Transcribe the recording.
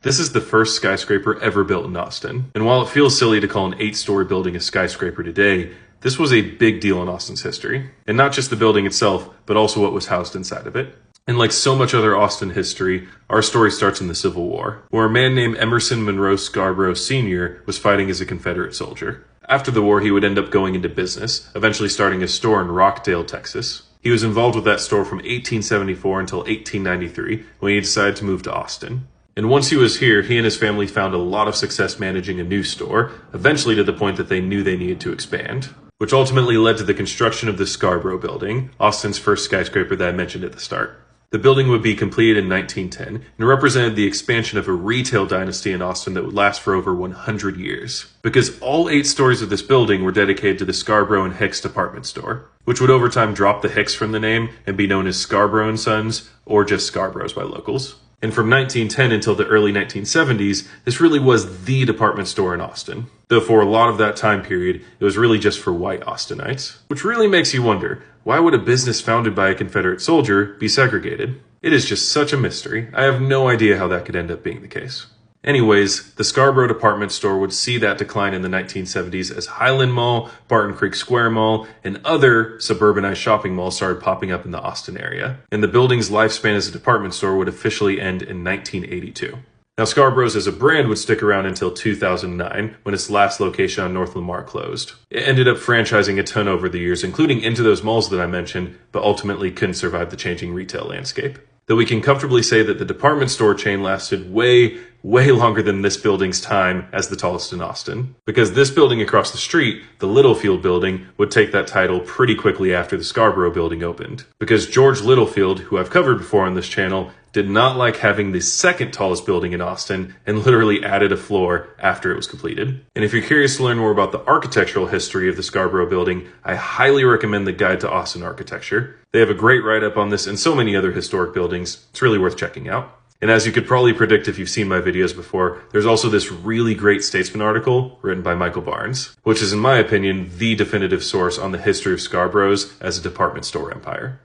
This is the first skyscraper ever built in Austin. And while it feels silly to call an 8-story building a skyscraper today, this was a big deal in Austin's history. And not just the building itself, but also what was housed inside of it. And like so much other Austin history, our story starts in the Civil War, where a man named Emerson Monroe Scarborough Sr. was fighting as a Confederate soldier. After the war, he would end up going into business, eventually starting a store in Rockdale, Texas. He was involved with that store from 1874 until 1893, when he decided to move to Austin. And once he was here, he and his family found a lot of success managing a new store, eventually to the point that they knew they needed to expand, which ultimately led to the construction of the Scarborough Building, Austin's first skyscraper that I mentioned at the start. The building would be completed in 1910 and represented the expansion of a retail dynasty in Austin that would last for over 100 years. Because all 8 stories of this building were dedicated to the Scarborough and Hicks department store, which would over time drop the Hicks from the name and be known as Scarborough & Sons, or just Scarboroughs by locals. And from 1910 until the early 1970s, this really was the department store in Austin. Though for a lot of that time period, it was really just for white Austinites. Which really makes you wonder, why would a business founded by a Confederate soldier be segregated? It is just such a mystery. I have no idea how that could end up being the case. Anyways, the Scarborough department store would see that decline in the 1970s as Highland Mall, Barton Creek Square Mall, and other suburbanized shopping malls started popping up in the Austin area. And the building's lifespan as a department store would officially end in 1982. Now, Scarborough's as a brand would stick around until 2009, when its last location on North Lamar closed. It ended up franchising a ton over the years, including into those malls that I mentioned, but ultimately couldn't survive the changing retail landscape. Though we can comfortably say that the department store chain lasted way longer than this building's time as the tallest in Austin. Because this building across the street, the Littlefield building, would take that title pretty quickly after the Scarborough building opened. Because George Littlefield, who I've covered before on this channel, did not like having the second tallest building in Austin and literally added a floor after it was completed. And if you're curious to learn more about the architectural history of the Scarborough building, I highly recommend the Guide to Austin Architecture. They have a great write-up on this and so many other historic buildings. It's really worth checking out. And as you could probably predict if you've seen my videos before, there's also this really great Statesman article written by Michael Barnes, which is in my opinion the definitive source on the history of Scarborough's as a department store empire.